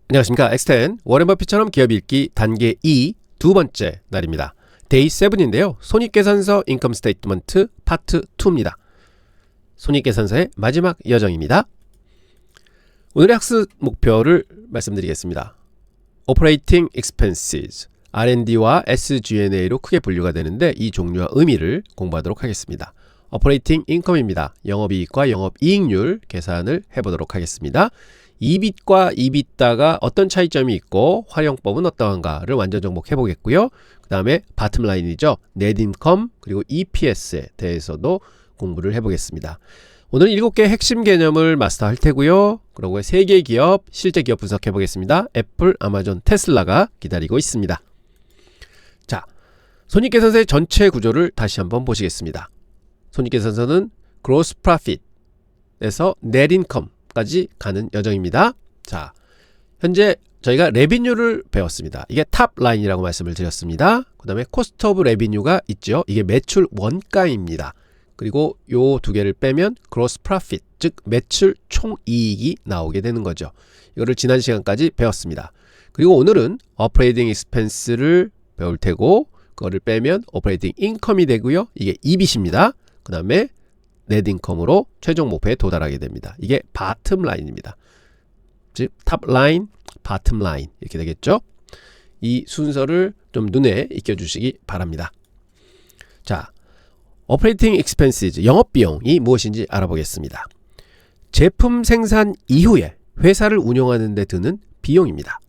안녕하십니까. 엑스텐 워렌 버핏처럼 기업 읽기 단계 2 두 번째 날입니다. 데이 7인데요. 손익계산서 인컴 스테이트먼트 파트 2입니다. 손익계산서의 마지막 여정입니다. 오늘의 학습 목표를 말씀드리겠습니다. Operating Expenses, R&D와 SG&A로 크게 분류가 되는데 이 종류와 의미를 공부하도록 하겠습니다. Operating Income입니다. 영업이익과 영업이익률 계산을 해보도록 하겠습니다. EBIT과 EBITDA가 어떤 차이점이 있고 활용법은 어떠한가를 완전 정복해 보겠고요. 그 다음에 바텀라인이죠. 넷인컴 그리고 EPS에 대해서도 공부를 해보겠습니다. 오늘 7개의 핵심 개념을 마스터할 테고요. 그리고 3개의 기업, 실제 기업 분석해 보겠습니다. 애플, 아마존, 테슬라가 기다리고 있습니다. 자, 손익계산서의 전체 구조를 다시 한번 보시겠습니다. 손익계산서는 Gross Profit에서 Net Income 까지 가는 여정입니다. 자, 현재 저희가 레비뉴를 배웠습니다. 이게 탑 라인이라고 말씀을 드렸습니다. 그 다음에 코스트 오브 레비뉴가 있죠. 이게 매출 원가입니다. 그리고 요 두 개를 빼면 gross profit, 즉 매출 총이익이 나오게 되는 거죠. 이거를 지난 시간까지 배웠습니다. 그리고 오늘은 operating expense를 배울 테고 그거를 빼면 operating income이 되고요. 이게 EBIT입니다. 그 다음에 넷인컴으로 최종 목표에 도달하게 됩니다. 이게 바텀 라인입니다. 즉 탑 라인, 바텀 라인 이렇게 되겠죠. 이 순서를 좀 눈에 익혀주시기 바랍니다. 자, Operating Expenses, 영업비용이 무엇인지 알아보겠습니다. 제품 생산 이후에 회사를 운영하는 데 드는 비용입니다.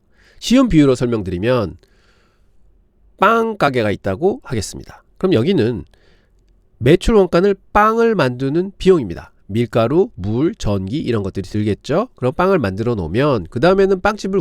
쉬운 비유로 설명드리면 빵 가게가 있다고 하겠습니다. 그럼 여기는 매출 원가는 빵을 만드는 비용입니다. 밀가루, 물, 전기 이런 것들이 들겠죠. 그럼 빵을 만들어 놓으면 그 다음에는 빵집을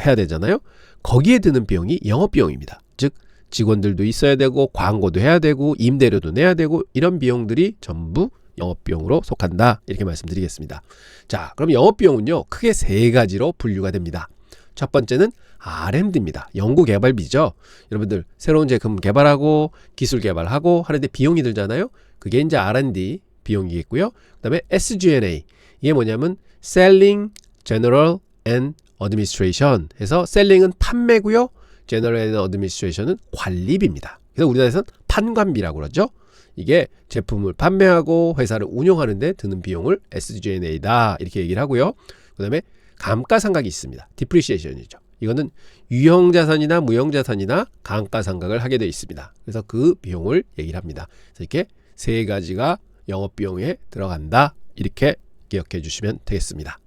해야 되잖아요. 거기에 드는 비용이 영업비용입니다. 즉 직원들도 있어야 되고 광고도 해야 되고 임대료도 내야 되고 이런 비용들이 전부 영업비용으로 속한다. 이렇게 말씀드리겠습니다. 자, 그럼 영업비용은요 크게 3가지로 분류가 됩니다. 첫 번째는 R&D입니다. 연구개발비죠. 여러분들 새로운 제품 개발하고 기술 개발하고 하는데 비용이 들잖아요. 그게 이제 R&D 비용이겠고요. 그 다음에 SG&A, 이게 뭐냐면 Selling, General and Administration 해서 Selling은 판매고요. General and Administration은 관리비입니다. 그래서 우리나라에서는 판관비라고 그러죠. 이게 제품을 판매하고 회사를 운영하는데 드는 비용을 SG&A다 이렇게 얘기를 하고요. 그 다음에 감가상각이 있습니다. Depreciation이죠. 이거는 유형자산이나 무형자산이나 감가상각을 하게 되어 있습니다. 그래서 그 비용을 얘기를 합니다. 그래서 이렇게 3가지가 영업비용에 들어간다. 이렇게 기억해 주시면 되겠습니다.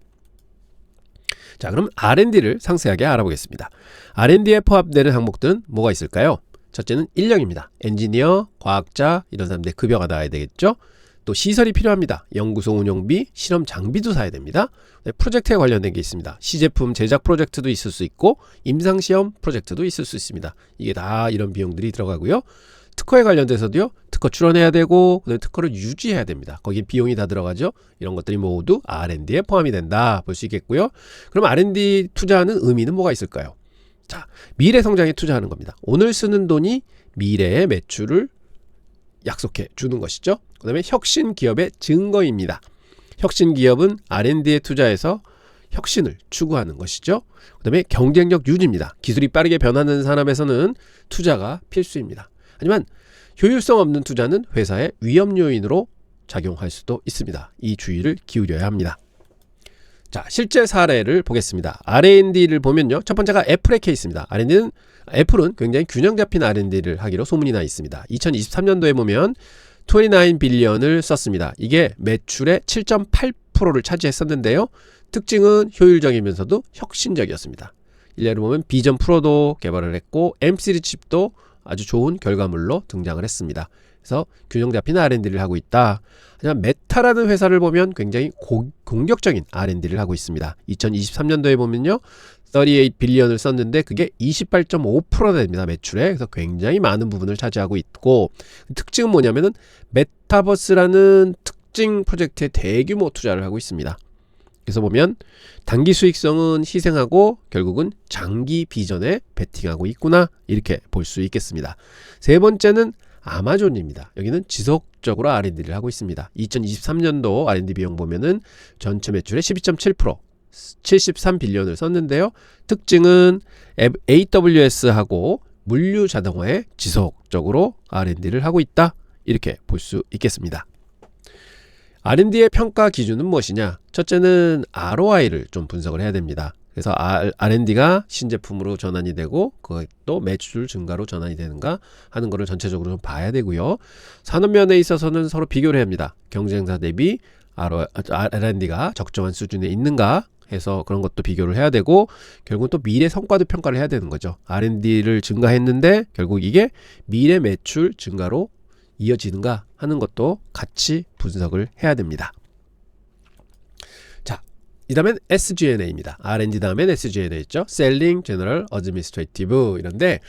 자, 그럼 R&D를 상세하게 알아보겠습니다. R&D에 포함되는 항목들은 뭐가 있을까요? 첫째는 인력입니다. 엔지니어, 과학자 이런 사람들 급여가 나와야 되겠죠. 또 시설이 필요합니다. 연구소 운영비, 실험 장비도 사야 됩니다. 프로젝트에 관련된 게 있습니다. 시제품 제작 프로젝트도 있을 수 있고 임상시험 프로젝트도 있을 수 있습니다. 이게 다 이런 비용들이 들어가고요. 특허에 관련돼서도요. 특허 출원해야 되고 그다음에 특허를 유지해야 됩니다. 거기에 비용이 다 들어가죠. 이런 것들이 모두 R&D에 포함이 된다 볼 수 있겠고요. 그럼 R&D 투자하는 의미는 뭐가 있을까요? 자, 미래 성장에 투자하는 겁니다. 오늘 쓰는 돈이 미래의 매출을 약속해 주는 것이죠. 그 다음에 혁신 기업의 증거입니다. 혁신 기업은 R&D에 투자해서 혁신을 추구하는 것이죠. 그 다음에 경쟁력 유지입니다. 기술이 빠르게 변하는 산업에서는 투자가 필수입니다. 하지만 효율성 없는 투자는 회사의 위험 요인으로 작용할 수도 있습니다. 이 주의를 기울여야 합니다. 자, 실제 사례를 보겠습니다. R&D를 보면요. 첫 번째가 애플의 케이스입니다. 애플은 굉장히 균형 잡힌 R&D를 하기로 소문이 나 있습니다. 2023년도에 보면 29 빌리언을 썼습니다. 이게 매출의 7.8%를 차지했었는데요. 특징은 효율적이면서도 혁신적이었습니다. 일례로 보면 비전 프로도 개발을 했고 M3 칩도 아주 좋은 결과물로 등장을 했습니다. 그래서 균형 잡힌 R&D를 하고 있다. 하지만 메타라는 회사를 보면 굉장히 공격적인 R&D를 하고 있습니다. 2023년도에 보면요. 38 빌리언을 썼는데 그게 28.5%가 됩니다. 매출에. 그래서 굉장히 많은 부분을 차지하고 있고 특징은 뭐냐면은 메타버스라는 특징 프로젝트에 대규모 투자를 하고 있습니다. 그래서 보면 단기 수익성은 희생하고 결국은 장기 비전에 베팅하고 있구나 이렇게 볼 수 있겠습니다. 세 번째는 아마존입니다. 여기는 지속적으로 R&D를 하고 있습니다. 2023년도 R&D 비용 보면은 전체 매출의 12.7%, 73빌리언을 썼는데요. 특징은 AWS하고 물류 자동화에 지속적으로 R&D를 하고 있다. 이렇게 볼 수 있겠습니다. R&D의 평가 기준은 무엇이냐? 첫째는 ROI를 좀 분석을 해야 됩니다. 그래서 R&D가 신제품으로 전환이 되고 그것도 매출 증가로 전환이 되는가 하는 것을 전체적으로 좀 봐야 되고요. 산업면에 있어서는 서로 비교를 해야 합니다. 경쟁사 대비 R&D가 적정한 수준에 있는가 해서 그런 것도 비교를 해야 되고, 결국 또 미래 성과도 평가를 해야 되는 거죠. R&D를 증가했는데 결국 이게 미래 매출 증가로 이어지는가 하는 것도 같이 분석을 해야 됩니다. 자, 이 다음엔 SG&A입니다. R&D 다음엔 SG&A 있죠. Selling, General, Administrative 이런데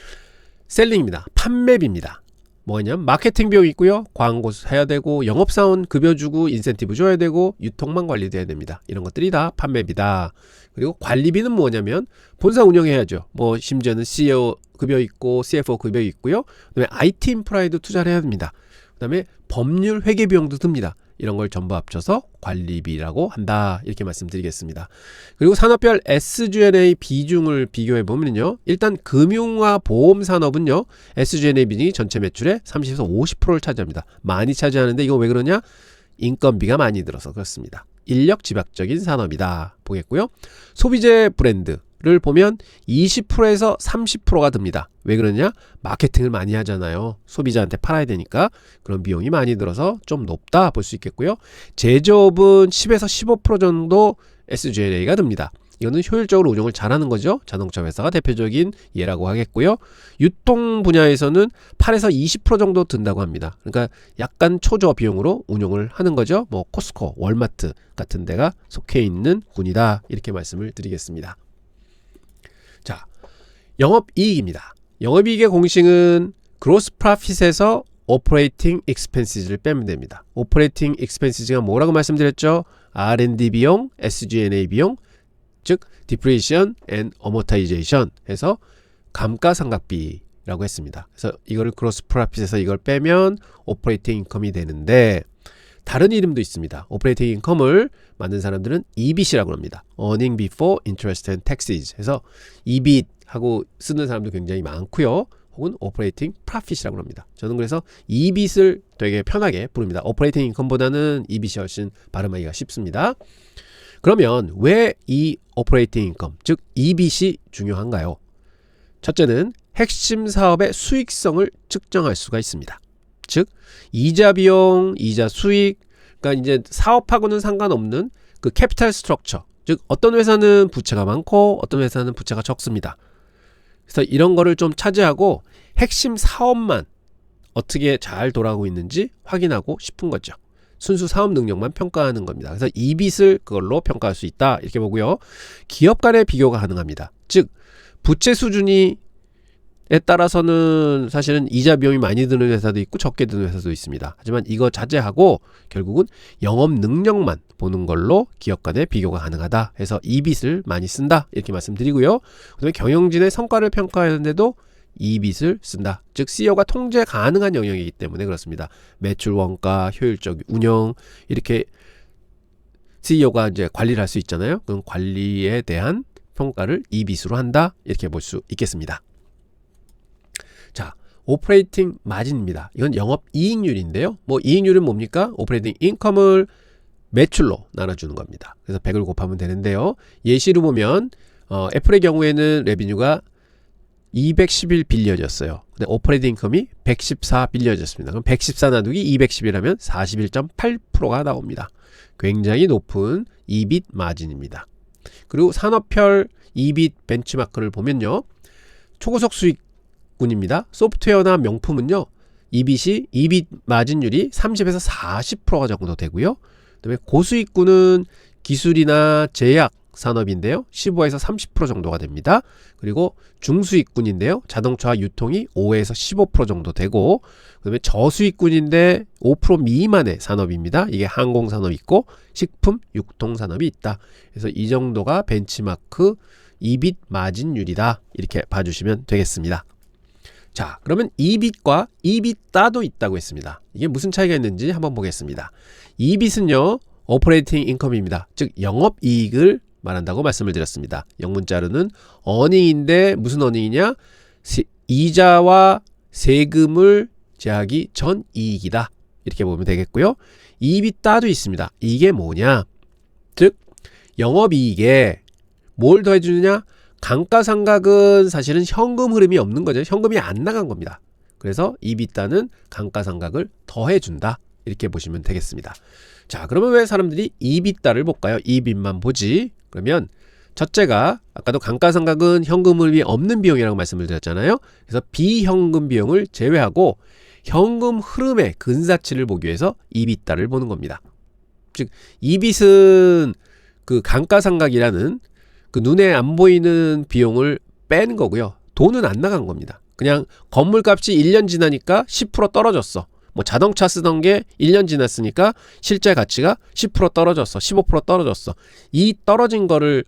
셀링입니다. 판매비입니다. 뭐냐면 마케팅 비용이 있고요. 광고 해야 되고 영업사원 급여 주고 인센티브 줘야 되고 유통망 관리돼야 됩니다. 이런 것들이 다 판매비다. 그리고 관리비는 뭐냐면 본사 운영해야죠. 뭐 심지어는 CEO 급여 있고 CFO 급여 있고요. 그다음에 IT 인프라에도 투자를 해야 됩니다. 그다음에 법률 회계 비용도 듭니다. 이런 걸 전부 합쳐서 관리비라고 한다. 이렇게 말씀드리겠습니다. 그리고 산업별 SG&A 비중을 비교해 보면요. 일단 금융과 보험 산업은요. SG&A 비중이 전체 매출의 30에서 50%를 차지합니다. 많이 차지하는데 이거 왜 그러냐? 인건비가 많이 들어서 그렇습니다. 인력 집약적인 산업이다. 보겠고요. 소비재 브랜드를 보면 20%에서 30%가 듭니다. 왜 그러냐? 마케팅을 많이 하잖아요. 소비자한테 팔아야 되니까 그런 비용이 많이 들어서 좀 높다 볼 수 있겠고요. 제조업은 10에서 15% 정도 SG&A가 듭니다. 이거는 효율적으로 운영을 잘하는 거죠. 자동차 회사가 대표적인 예라고 하겠고요. 유통 분야에서는 8에서 20% 정도 든다고 합니다. 그러니까 약간 초저 비용으로 운영을 하는 거죠. 뭐 코스코, 월마트 같은 데가 속해 있는 군이다. 이렇게 말씀을 드리겠습니다. 자, 영업이익입니다. 영업이익의 공식은 gross profit에서 operating expenses를 빼면 됩니다. operating expenses가 뭐라고 말씀드렸죠? R&D 비용, SG&A 비용, 즉 depreciation and amortization 해서 감가상각비라고 했습니다. 그래서 이거를 gross profit에서 이걸 빼면 operating income이 되는데, 다른 이름도 있습니다. operating income을 만든 사람들은 EBIT이라고 합니다. earning before interest and taxes 해서 EBIT 하고 쓰는 사람도 굉장히 많고요. 혹은 operating profit이라고 합니다. 저는 그래서 EBIT을 되게 편하게 부릅니다. operating income보다는 EBIT이 훨씬 발음하기가 쉽습니다. 그러면 왜 이 operating income, 즉 EBIT이 중요한가요? 첫째는 핵심 사업의 수익성을 측정할 수가 있습니다. 즉 이자 비용, 이자 수익, 그러니까 이제 사업하고는 상관없는 그 캐피탈 스트럭처, 즉 어떤 회사는 부채가 많고 어떤 회사는 부채가 적습니다. 그래서 이런 거를 좀 차지하고 핵심 사업만 어떻게 잘 돌아가고 있는지 확인하고 싶은 거죠. 순수 사업 능력만 평가하는 겁니다. 그래서 EBIT을 그걸로 평가할 수 있다. 이렇게 보고요. 기업 간의 비교가 가능합니다. 즉 부채 수준이 에 따라서는 사실은 이자 비용이 많이 드는 회사도 있고 적게 드는 회사도 있습니다. 하지만 이거 자제하고 결국은 영업 능력만 보는 걸로 기업 간의 비교가 가능하다 해서 EBIT을 많이 쓴다. 이렇게 말씀드리고요. 그다음에 경영진의 성과를 평가하는데도 EBIT을 쓴다. 즉 CEO가 통제 가능한 영역이기 때문에 그렇습니다. 매출 원가, 효율적 운영, 이렇게 CEO가 이제 관리를 할 수 있잖아요. 그럼 관리에 대한 평가를 EBIT으로 한다. 이렇게 볼 수 있겠습니다. 자, 오퍼레이팅 마진입니다. 이건 영업 이익률인데요. 뭐 이익률은 뭡니까? 오퍼레이팅 인컴을 매출로 나눠주는 겁니다. 그래서 100을 곱하면 되는데요. 예시로 보면 애플의 경우에는 레비뉴가 211 빌리언이었어요. 근데 오퍼레이팅 인컴이 114 빌리언이었습니다. 그럼 114 나누기 211하면 41.8%가 나옵니다. 굉장히 높은 EBIT 마진입니다. 그리고 산업별 EBIT 벤치마크를 보면요. 초고속 수익군입니다. 소프트웨어나 명품은요. EBIT 마진율이 30에서 40%가 정도 되고요. 그다음에 고수익군은 기술이나 제약 산업인데요. 15에서 30% 정도가 됩니다. 그리고 중수익군인데요. 자동차 유통이 5에서 15% 정도 되고, 그다음에 저수익군인데 5% 미만의 산업입니다. 이게 항공산업 있고 식품, 유통산업이 있다. 그래서 이 정도가 벤치마크 EBIT 마진율이다. 이렇게 봐주시면 되겠습니다. 자, 그러면 EBIT과 EBITDA도 있다고 했습니다. 이게 무슨 차이가 있는지 한번 보겠습니다. EBIT은요. 오퍼레이팅 인컴입니다. 즉 영업이익을 말한다고 말씀을 드렸습니다. 영문자로는 어닝인데 무슨 어닝이냐? 이자와 세금을 제하기 전 이익이다. 이렇게 보면 되겠고요. EBITDA도 있습니다. 이게 뭐냐? 즉 영업이익에 뭘 더해주느냐? 감가상각은 사실은 현금 흐름이 없는 거죠. 현금이 안 나간 겁니다. 그래서 EBITDA는 감가상각을 더해준다. 이렇게 보시면 되겠습니다. 자, 그러면 왜 사람들이 EBITDA를 볼까요? EBIT만 보지. 그러면 첫째가 아까도 감가상각은 현금 흐름이 없는 비용이라고 말씀을 드렸잖아요. 그래서 비현금 비용을 제외하고 현금 흐름의 근사치를 보기 위해서 EBITDA를 보는 겁니다. 즉 EBIT은 그 감가상각이라는 그 눈에 안 보이는 비용을 뺀 거고요. 돈은 안 나간 겁니다. 그냥 건물값이 1년 지나니까 10% 떨어졌어. 뭐 자동차 쓰던 게 1년 지났으니까 실제 가치가 10% 떨어졌어. 15% 떨어졌어. 이 떨어진 거를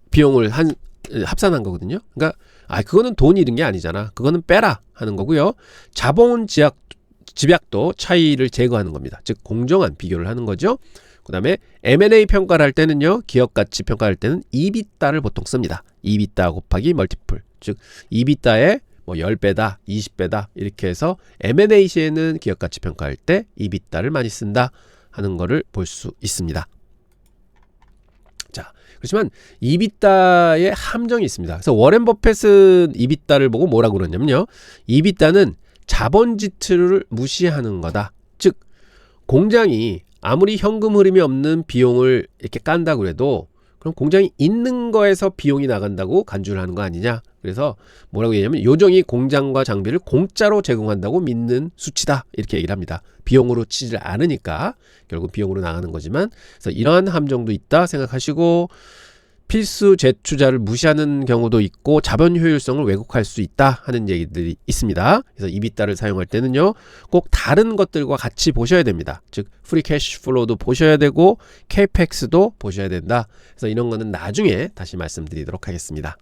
비용을 합산한 거거든요. 그러니까 그거는 돈이 든 게 아니잖아. 그거는 빼라 하는 거고요. 자본 집약도 차이를 제거하는 겁니다. 즉 공정한 비교를 하는 거죠. 그 다음에 M&A 평가를 할 때는요. 기업가치 평가할 때는 EBITDA를 보통 씁니다. EBITDA 곱하기 멀티플. 즉 EBITDA의 뭐 10배다, 20배다 이렇게 해서 M&A 시에는 기업가치 평가할 때 EBITDA를 많이 쓴다 하는 거를 볼 수 있습니다. 자, 그렇지만 EBITDA의 함정이 있습니다. 그래서 워렌 버핏은 EBITDA를 보고 뭐라고 그러냐면요. EBITDA는 자본 지출을 무시하는 거다. 즉 공장이 아무리 현금 흐름이 없는 비용을 이렇게 깐다고 해도 그럼 공장이 있는 거에서 비용이 나간다고 간주를 하는 거 아니냐. 그래서 뭐라고 얘기하냐면 요정이 공장과 장비를 공짜로 제공한다고 믿는 수치다. 이렇게 얘기를 합니다. 비용으로 치질 않으니까 결국 비용으로 나가는 거지만 그래서 이러한 함정도 있다 생각하시고 필수 재투자를 무시하는 경우도 있고 자본 효율성을 왜곡할 수 있다 하는 얘기들이 있습니다. 그래서 EBITDA를 사용할 때는요. 꼭 다른 것들과 같이 보셔야 됩니다. 즉 프리 캐시 플로우도 보셔야 되고 CAPEX도 보셔야 된다. 그래서 이런 거는 나중에 다시 말씀드리도록 하겠습니다.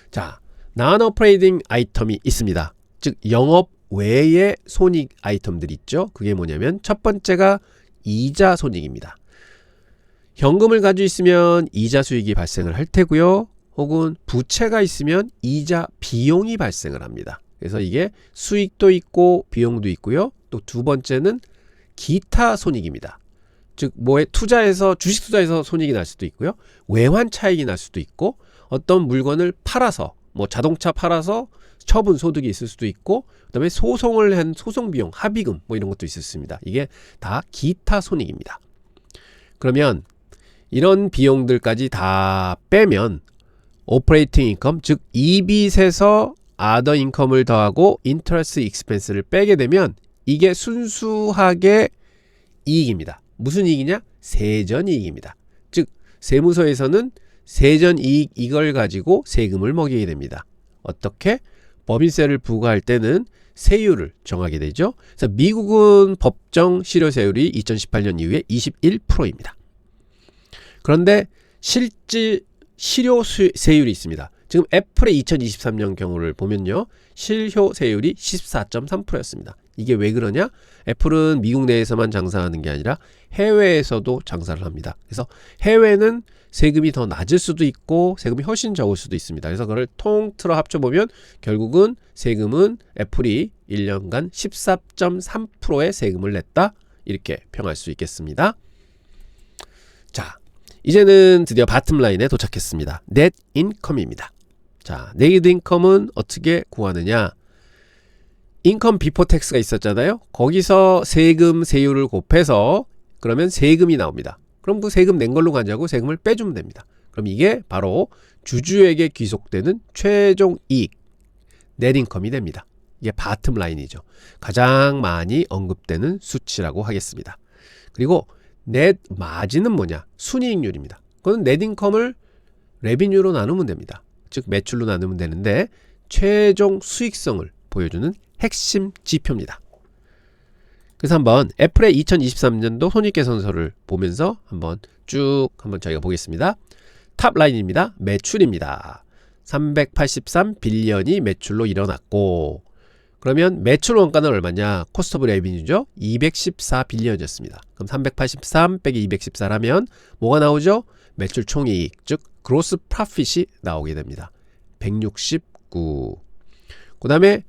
자, non-operating 아이템이 있습니다. 즉 영업 외의 손익 아이템들이 있죠. 그게 뭐냐면 첫 번째가 이자 손익입니다. 현금을 가지고 있으면 이자 수익이 발생을 할 테고요. 혹은 부채가 있으면 이자 비용이 발생을 합니다. 그래서 이게 수익도 있고 비용도 있고요. 또 두 번째는 기타 손익입니다. 즉 뭐에 투자해서 주식 투자해서 손익이 날 수도 있고요. 외환 차익이 날 수도 있고 어떤 물건을 팔아서 뭐 자동차 팔아서 처분 소득이 있을 수도 있고 그다음에 소송을 한 소송 비용, 합의금 뭐 이런 것도 있을 수 있습니다. 이게 다 기타 손익입니다. 그러면 이런 비용들까지 다 빼면 오퍼레이팅 인컴, 즉 EBIT에서 other income을 더하고 interest expense를 빼게 되면 이게 순수하게 이익입니다. 무슨 이익이냐? 세전 이익입니다. 즉 세무서에서는 세전 이익 이걸 가지고 세금을 매기게 됩니다. 어떻게? 법인세를 부과할 때는 세율을 정하게 되죠. 그래서 미국은 법정 실효세율이 2018년 이후에 21%입니다. 그런데 실질 실효세율이 있습니다. 지금 애플의 2023년 경우를 보면요. 실효세율이 14.3%였습니다. 이게 왜 그러냐? 애플은 미국 내에서만 장사하는 게 아니라 해외에서도 장사를 합니다. 그래서 해외는 세금이 더 낮을 수도 있고 세금이 훨씬 적을 수도 있습니다. 그래서 그걸 통틀어 합쳐보면 결국은 세금은 애플이 1년간 14.3%의 세금을 냈다. 이렇게 평할 수 있겠습니다. 자, 이제는 드디어 바텀라인에 도착했습니다. 넷 인컴입니다. 자, 넷 인컴은 어떻게 구하느냐? 인컴 비포 텍스가 있었잖아요. 거기서 세금 세율을 곱해서 그러면 세금이 나옵니다. 그럼 그 세금 낸 걸로 가자고 세금을 빼주면 됩니다. 그럼 이게 바로 주주에게 귀속되는 최종 이익, 넷 인컴이 됩니다. 이게 바텀라인이죠. 가장 많이 언급되는 수치라고 하겠습니다. 그리고 넷 마진은 뭐냐? 순이익률입니다. 그건 넷 인컴을 레비뉴로 나누면 됩니다. 즉 매출로 나누면 되는데 최종 수익성을 보여주는 핵심 지표입니다. 그래서 한번 애플의 2023년도 손익계산서를 보면서 한번 저희가 보겠습니다. 탑 라인입니다. 매출입니다. 383 빌리언이 매출로 일어났고 그러면 매출 원가는 얼마냐? 코스트 오브 레비뉴죠. 214 빌리언이었습니다. 그럼 383 빼기 214라면 뭐가 나오죠? 매출 총이익, 즉 gross profit이 나오게 됩니다. 169. 그 다음에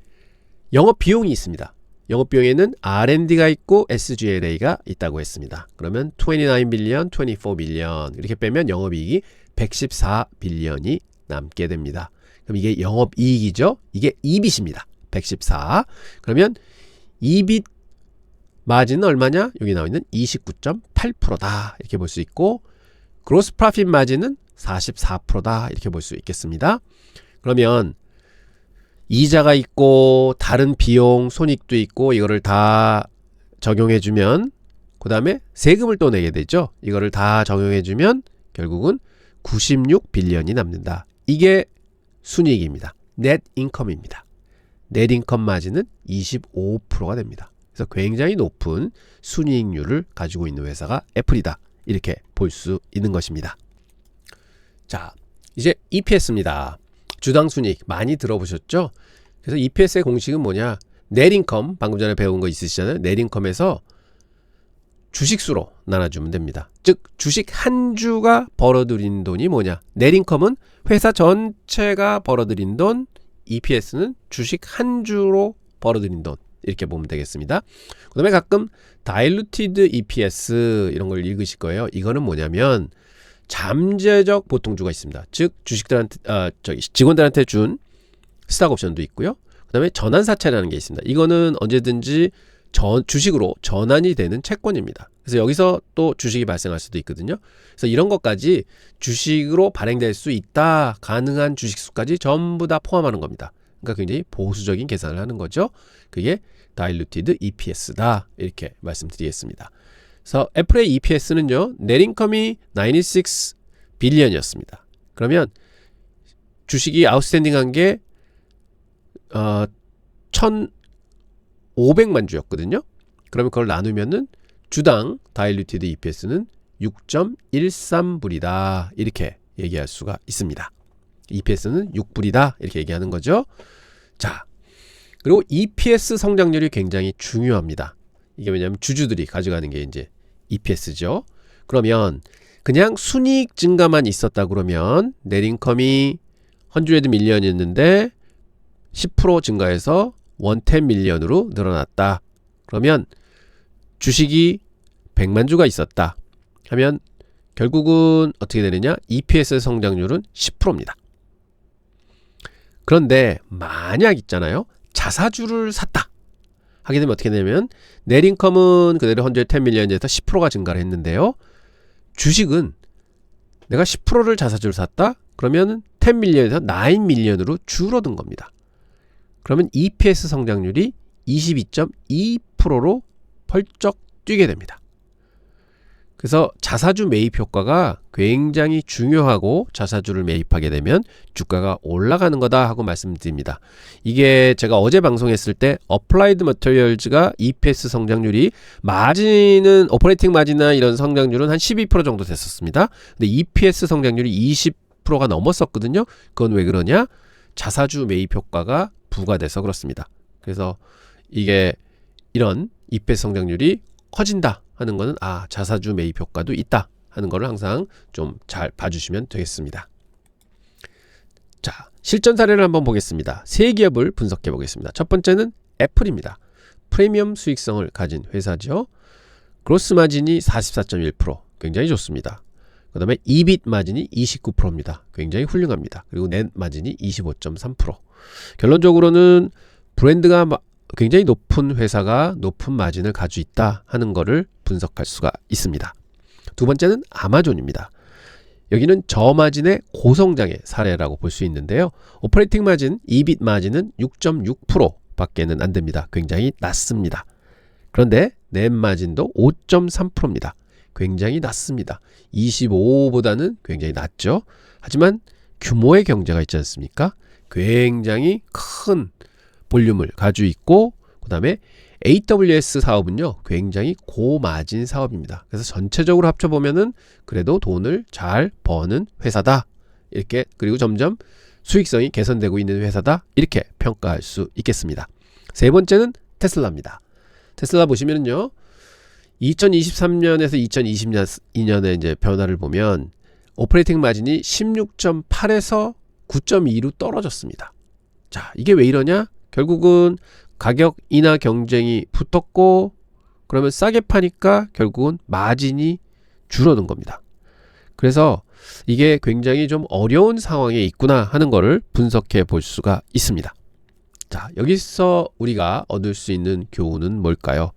영업 비용이 있습니다. 영업 비용에는 R&D가 있고 SG&A가 있다고 했습니다. 그러면 29 빌리언, 24 빌리언 이렇게 빼면 영업이익이 114 빌리언이 남게 됩니다. 그럼 이게 영업이익이죠. 이게 EBIT입니다. 114. 그러면 EBIT 마진은 얼마냐? 여기 나와 있는 29.8%다. 이렇게 볼 수 있고 gross profit 마진은 44%다. 이렇게 볼 수 있겠습니다. 그러면 이자가 있고 다른 비용, 손익도 있고 이거를 다 적용해주면 그 다음에 세금을 또 내게 되죠. 이거를 다 적용해주면 결국은 96 빌리언이 남는다. 이게 순이익입니다. net income입니다. net income 마진은 25%가 됩니다. 그래서 굉장히 높은 순이익률을 가지고 있는 회사가 애플이다. 이렇게 볼 수 있는 것입니다. 자, 이제 EPS입니다. 주당 순이익 많이 들어보셨죠? 그래서 EPS의 공식은 뭐냐? net income, 방금 전에 배운 거 있으시잖아요. net income에서 주식수로 나눠주면 됩니다. 즉 주식 한 주가 벌어들인 돈이 뭐냐? net income은 회사 전체가 벌어들인 돈, EPS는 주식 한 주로 벌어들인 돈. 이렇게 보면 되겠습니다. 그 다음에 가끔 diluted EPS 이런 걸 읽으실 거예요. 이거는 뭐냐면 잠재적 보통주가 있습니다. 즉 주식들한테 직원들한테 준 스탁 옵션도 있고요. 그 다음에 전환사채라는 게 있습니다. 이거는 언제든지 주식으로 전환이 되는 채권입니다. 그래서 여기서 또 주식이 발생할 수도 있거든요. 그래서 이런 것까지 주식으로 발행될 수 있다. 가능한 주식수까지 전부 다 포함하는 겁니다. 그러니까 굉장히 보수적인 계산을 하는 거죠. 그게 diluted EPS다. 이렇게 말씀드리겠습니다. 그래서 애플의 EPS는요. net income이 96 빌리언이었습니다. 그러면 주식이 아웃스탠딩한 게 1,500만 주였거든요. 그러면 그걸 나누면은 주당 diluted EPS는 6.13불이다. 이렇게 얘기할 수가 있습니다. EPS는 6불이다. 이렇게 얘기하는 거죠. 자, 그리고 EPS 성장률이 굉장히 중요합니다. 이게 왜냐하면 주주들이 가져가는 게 이제 EPS죠. 그러면 그냥 순이익 증가만 있었다 그러면 net income이 100 밀리언이었는데 10% 증가해서 110 밀리언으로 늘어났다. 그러면 주식이 100만 주가 있었다 하면 결국은 어떻게 되느냐? EPS 성장률은 10%입니다. 그런데 만약 있잖아요. 자사주를 샀다. 하게 되면 어떻게 되냐면 net income은 그대로 110 밀리언에서 10%가 증가를 했는데요. 주식은 내가 10%를 자사주를 샀다. 그러면 10 밀리언에서 9 밀리언으로 줄어든 겁니다. 그러면 EPS 성장률이 22.2%로 펄쩍 뛰게 됩니다. 그래서 자사주 매입 효과가 굉장히 중요하고 자사주를 매입하게 되면 주가가 올라가는 거다 하고 말씀드립니다. 이게 제가 어제 방송했을 때 어플라이드 머티리얼즈가 EPS 성장률이 마진은 오퍼레이팅 마진이나 이런 성장률은 한 12% 정도 됐었습니다. 근데 EPS 성장률이 20%가 넘었었거든요. 그건 왜 그러냐? 자사주 매입 효과가 부과돼서 그렇습니다. 그래서 이게 이런 EPS 성장률이 커진다 하는 거는 자사주 매입 효과도 있다 하는 거를 항상 좀 잘 봐주시면 되겠습니다. 자, 실전 사례를 한번 보겠습니다. 세 기업을 분석해 보겠습니다. 첫 번째는 애플입니다. 프리미엄 수익성을 가진 회사죠. 그로스 마진이 44.1%, 굉장히 좋습니다. 그 다음에 EBIT 마진이 29%입니다. 굉장히 훌륭합니다. 그리고 넷 마진이 25.3%. 결론적으로는 브랜드가 굉장히 높은 회사가 높은 마진을 가지고 있다 하는 것을 분석할 수가 있습니다. 두 번째는 아마존입니다. 여기는 저마진의 고성장의 사례라고 볼 수 있는데요. 오퍼레이팅 마진, EBIT 마진은 6.6% 밖에는 안 됩니다. 굉장히 낮습니다. 그런데 넷 마진도 5.3%입니다. 굉장히 낮습니다. 25보다는 굉장히 낮죠. 하지만 규모의 경제가 있지 않습니까? 굉장히 큰 볼륨을 가지고 있고 그 다음에 AWS 사업은요 굉장히 고마진 사업입니다. 그래서 전체적으로 합쳐보면은 그래도 돈을 잘 버는 회사다 이렇게, 그리고 점점 수익성이 개선되고 있는 회사다 이렇게 평가할 수 있겠습니다. 세 번째는 테슬라입니다. 테슬라 보시면은요 2023년에서 2022년의 이제 변화를 보면 오퍼레이팅 마진이 16.8에서 9.2로 떨어졌습니다. 자, 이게 왜 이러냐? 결국은 가격 인하 경쟁이 붙었고, 그러면 싸게 파니까 결국은 마진이 줄어든 겁니다. 그래서 이게 굉장히 좀 어려운 상황에 있구나 하는 거를 분석해 볼 수가 있습니다. 자, 여기서 우리가 얻을 수 있는 교훈은 뭘까요?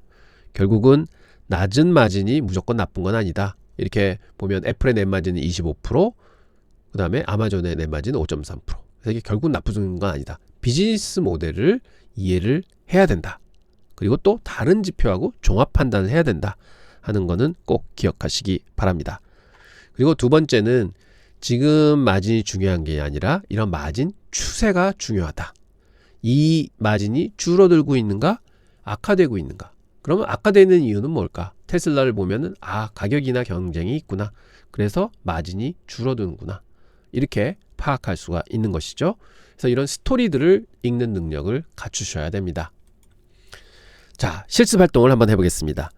결국은 낮은 마진이 무조건 나쁜 건 아니다. 이렇게 보면 애플의 넷마진은 25%, 그 다음에 아마존의 넷마진은 5.3%. 그래서 이게 결국 나쁜 건 아니다. 비즈니스 모델을 이해를 해야 된다. 그리고 또 다른 지표하고 종합 판단을 해야 된다 하는 거는 꼭 기억하시기 바랍니다. 그리고 두 번째는 지금 마진이 중요한 게 아니라 이런 마진 추세가 중요하다. 이 마진이 줄어들고 있는가? 악화되고 있는가? 그러면 악화되는 이유는 뭘까? 테슬라를 보면은 가격이나 경쟁이 있구나. 그래서 마진이 줄어드는구나. 이렇게 파악할 수가 있는 것이죠. 그래서 이런 스토리들을 읽는 능력을 갖추셔야 됩니다. 자, 실습 활동을 한번 해보겠습니다.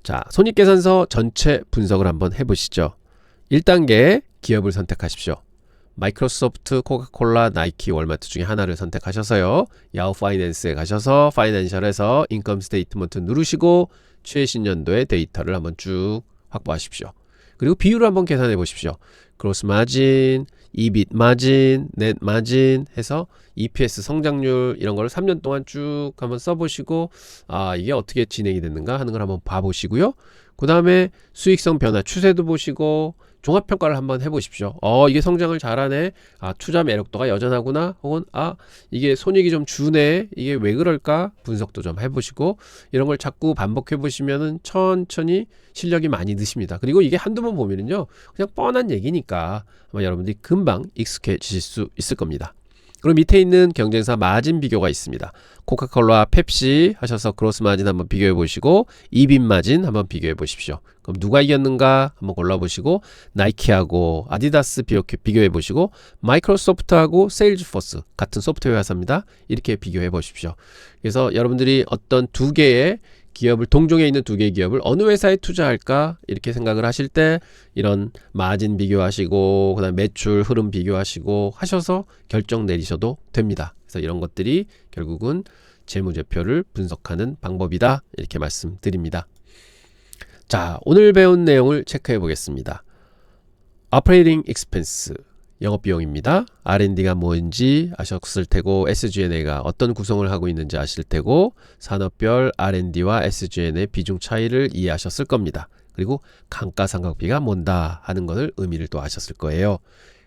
자, 손익계산서 전체 분석을 한번 해보시죠. 1단계 기업을 선택하십시오. 마이크로소프트, 코카콜라, 나이키, 월마트 중에 하나를 선택하셔서요. 야후 파이낸스에 가셔서 파이낸셜에서 인컴 스테이트먼트 누르시고 최신 연도의 데이터를 한번 쭉 확보하십시오. 그리고 비율을 한번 계산해 보십시오. 그로스 마진, EBIT 마진, 넷 마진 해서 EPS 성장률 이런 거를 3년 동안 쭉 한번 써보시고 이게 어떻게 진행이 됐는가 하는 걸 한번 봐보시고요. 그 다음에 수익성 변화 추세도 보시고 종합평가를 한번 해보십시오. 이게 성장을 잘하네. 투자 매력도가 여전하구나. 혹은 이게 손익이 좀 주네. 이게 왜 그럴까? 분석도 좀 해보시고 이런 걸 자꾸 반복해 보시면은 천천히 실력이 많이 느십니다. 그리고 이게 한두 번 보면은요, 그냥 뻔한 얘기니까 아마 여러분들이 금방 익숙해지실 수 있을 겁니다. 그리고 밑에 있는 경쟁사 마진 비교가 있습니다. 코카콜라, 펩시 하셔서 그로스 마진 한번 비교해 보시고 EBIT 마진 한번 비교해 보십시오. 그럼 누가 이겼는가 한번 골라보시고 나이키하고 아디다스 비교해 보시고 마이크로소프트하고 세일즈포스 같은 소프트웨어 회사입니다. 이렇게 비교해 보십시오. 그래서 여러분들이 어떤 두 개의 기업을 동종에 있는 두 개의 기업을 어느 회사에 투자할까 이렇게 생각을 하실 때 이런 마진 비교하시고 그다음에 매출 흐름 비교하시고 하셔서 결정 내리셔도 됩니다. 그래서 이런 것들이 결국은 재무제표를 분석하는 방법이다 이렇게 말씀드립니다. 자, 오늘 배운 내용을 체크해 보겠습니다. Operating Expense 영업비용입니다. R&D가 뭔지 아셨을 테고 SG&A가 어떤 구성을 하고 있는지 아실 테고 산업별 R&D와 SG&A 비중 차이를 이해하셨을 겁니다. 그리고 감가상각비가 뭔다 하는 것을 의미를 또 아셨을 거예요.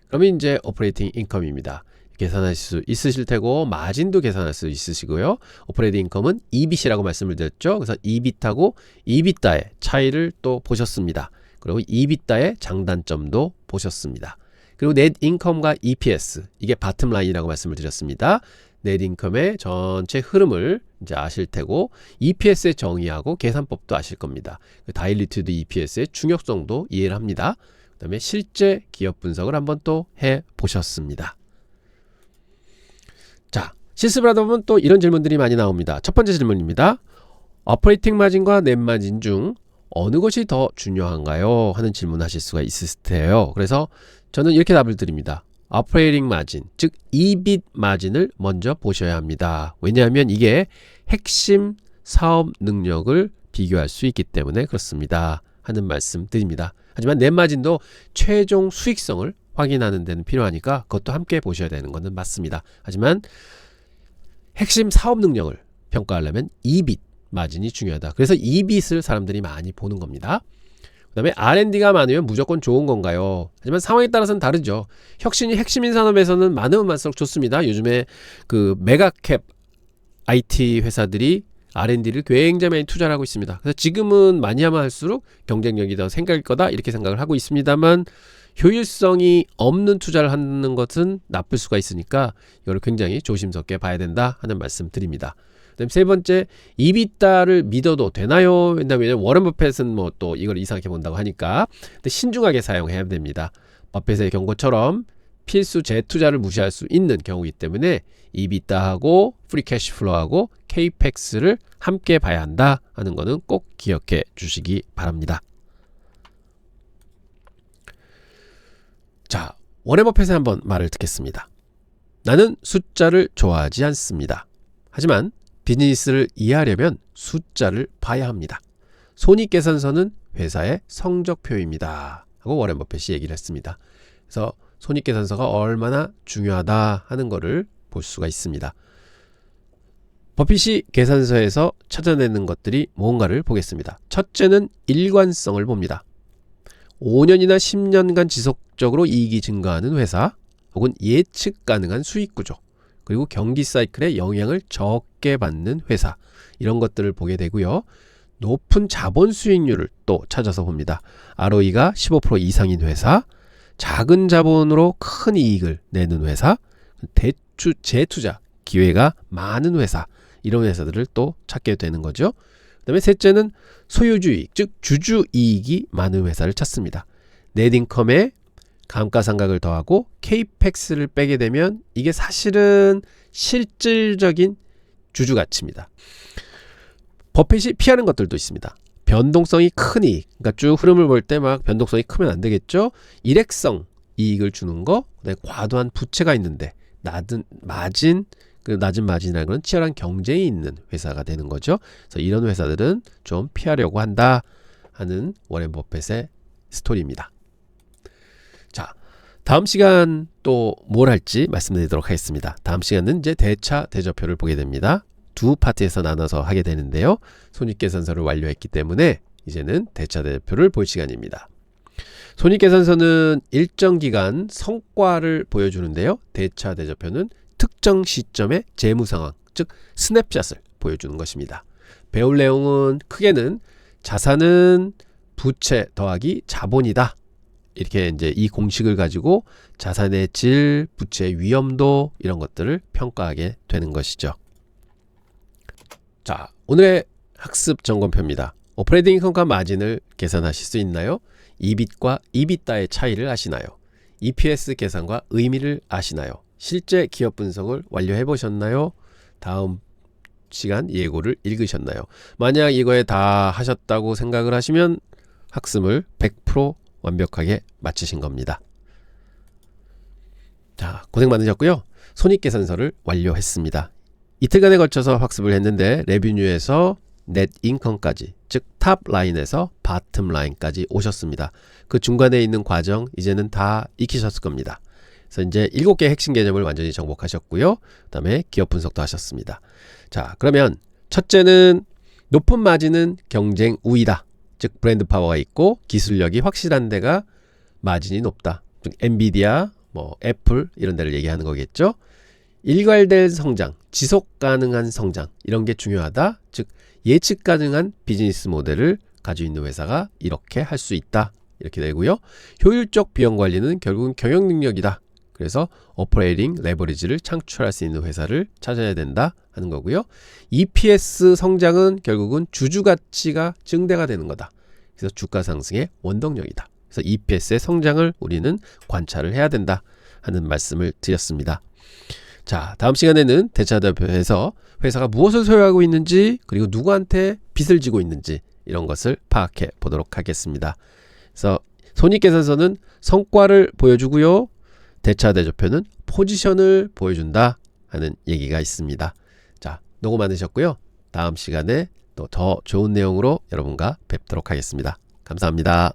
그러면 이제 오퍼레이팅 인컴입니다. 계산할 수 있으실 테고 마진도 계산할 수 있으시고요. 오퍼레이팅 인컴은 EBIT이라고 말씀을 드렸죠. 그래서 EBIT하고 EBITDA의 차이를 또 보셨습니다. 그리고 EBITDA의 장단점도 보셨습니다. 그리고 넷 인컴과 EPS 이게 바텀 라인이라고 말씀을 드렸습니다. 넷 인컴의 전체 흐름을 이제 아실 테고 EPS의 정의하고 계산법도 아실 겁니다. 다일리티드 EPS의 중요성도 이해를 합니다. 그 다음에 실제 기업 분석을 한번 또 해보셨습니다. 자, 실습을 하다 보면 또 이런 질문들이 많이 나옵니다. 첫 번째 질문입니다. 오퍼레이팅 마진과 넷 마진 중 어느 것이 더 중요한가요? 하는 질문하실 수가 있을 테요. 그래서 저는 이렇게 답을 드립니다. 오퍼레이팅 마진, 즉 EBIT 마진을 먼저 보셔야 합니다. 왜냐하면 이게 핵심 사업 능력을 비교할 수 있기 때문에 그렇습니다. 하는 말씀 드립니다. 하지만 넷 마진도 최종 수익성을 확인하는 데는 필요하니까 그것도 함께 보셔야 되는 것은 맞습니다. 하지만 핵심 사업 능력을 평가하려면 EBIT 마진이 중요하다. 그래서 EBIT을 사람들이 많이 보는 겁니다. 그 다음에 R&D가 많으면 무조건 좋은 건가요? 하지만 상황에 따라서는 다르죠. 혁신이 핵심인 산업에서는 많으면 많을수록 좋습니다. 요즘에 그 메가캡 IT 회사들이 R&D를 굉장히 많이 투자를 하고 있습니다. 그래서 지금은 많이 하면 할수록 경쟁력이 더 생길 거다 이렇게 생각을 하고 있습니다만 효율성이 없는 투자를 하는 것은 나쁠 수가 있으니까 이걸 굉장히 조심스럽게 봐야 된다 하는 말씀 드립니다. 그다음 세 번째, EBITDA를 믿어도 되나요? 왜냐면 워런 버핏은 뭐 또 이걸 이상하게 본다고 하니까 근데 신중하게 사용해야 됩니다. 버핏의 경고처럼 필수 재투자를 무시할 수 있는 경우이기 때문에 EBITDA하고 프리 캐시플로우하고 CAPEX를 함께 봐야 한다 하는 거는 꼭 기억해 주시기 바랍니다. 자, 워렌 버핏의 한번 말을 듣겠습니다. 나는 숫자를 좋아하지 않습니다. 하지만 비즈니스를 이해하려면 숫자를 봐야 합니다. 손익계산서는 회사의 성적표입니다. 하고 워렌 버핏이 얘기를 했습니다. 그래서 손익계산서가 얼마나 중요하다 하는 것을 볼 수가 있습니다. 버핏이 계산서에서 찾아내는 것들이 뭔가를 보겠습니다. 첫째는 일관성을 봅니다. 5년이나 10년간 지속적으로 이익이 증가하는 회사, 혹은 예측 가능한 수익 구조, 그리고 경기 사이클에 영향을 적게 받는 회사, 이런 것들을 보게 되고요. 높은 자본 수익률을 또 찾아서 봅니다. ROE가 15% 이상인 회사, 작은 자본으로 큰 이익을 내는 회사, 재투자 기회가 많은 회사, 이런 회사들을 또 찾게 되는 거죠. 그 다음에 셋째는 소유주의, 즉 주주이익이 많은 회사를 찾습니다. 넷인컴에 감가상각을 더하고 케이펙스를 빼게 되면 이게 사실은 실질적인 주주가치입니다. 버핏이 피하는 것들도 있습니다. 변동성이 큰 이익, 그러니까 쭉 흐름을 볼 때 막 변동성이 크면 안 되겠죠. 일액성 이익을 주는 거, 그다음에 과도한 부채가 있는데 낮은 마진이라는 건 치열한 경쟁이 있는 회사가 되는 거죠. 그래서 이런 회사들은 좀 피하려고 한다 하는 워렌 버핏의 스토리입니다. 자, 다음 시간 또 뭘 할지 말씀드리도록 하겠습니다. 다음 시간은 이제 대차 대조표를 보게 됩니다. 두 파트에서 나눠서 하게 되는데요. 손익계산서를 완료했기 때문에 이제는 대차 대조표를 볼 시간입니다. 손익계산서는 일정 기간 성과를 보여주는데요. 대차 대조표는 특정 시점의 재무 상황, 즉 스냅샷을 보여주는 것입니다. 배울 내용은 크게는 자산은 부채 더하기 자본이다. 이렇게 이제 이 공식을 가지고 자산의 질, 부채의 위험도 이런 것들을 평가하게 되는 것이죠. 자, 오늘의 학습 점검표입니다. 오퍼레이팅 인컴과 마진을 계산하실 수 있나요? EBIT과 EBITDA의 차이를 아시나요? EPS 계산과 의미를 아시나요? 실제 기업 분석을 완료해 보셨나요? 다음 시간 예고를 읽으셨나요? 만약 이거에 다 하셨다고 생각을 하시면 학습을 100% 완벽하게 마치신 겁니다. 자, 고생 많으셨고요. 손익계산서를 완료했습니다. 이틀간에 걸쳐서 학습을 했는데 레비뉴에서 넷 인컴까지, 즉 탑 라인에서 바텀 라인까지 오셨습니다. 그 중간에 있는 과정 이제는 다 익히셨을 겁니다. 그래서 이제 7개 핵심 개념을 완전히 정복하셨고요. 그 다음에 기업 분석도 하셨습니다. 자, 그러면 첫째는 높은 마진은 경쟁 우위다. 즉 브랜드 파워가 있고 기술력이 확실한 데가 마진이 높다. 즉 엔비디아, 애플 이런 데를 얘기하는 거겠죠. 일괄된 성장, 지속 가능한 성장 이런 게 중요하다. 즉 예측 가능한 비즈니스 모델을 가지고 있는 회사가 이렇게 할 수 있다. 이렇게 되고요. 효율적 비용 관리는 결국은 경영 능력이다. 그래서 오퍼레이팅 레버리지를 창출할 수 있는 회사를 찾아야 된다 하는 거고요. EPS 성장은 결국은 주주 가치가 증대가 되는 거다. 그래서 주가 상승의 원동력이다. 그래서 EPS의 성장을 우리는 관찰을 해야 된다 하는 말씀을 드렸습니다. 자, 다음 시간에는 대차 대표에서 회사가 무엇을 소유하고 있는지, 그리고 누구한테 빚을 지고 있는지 이런 것을 파악해 보도록 하겠습니다. 그래서 손익계산서는 성과를 보여주고요. 대차 대조표는 포지션을 보여준다 하는 얘기가 있습니다. 자, 노고 많으셨고요. 다음 시간에 또 더 좋은 내용으로 여러분과 뵙도록 하겠습니다. 감사합니다.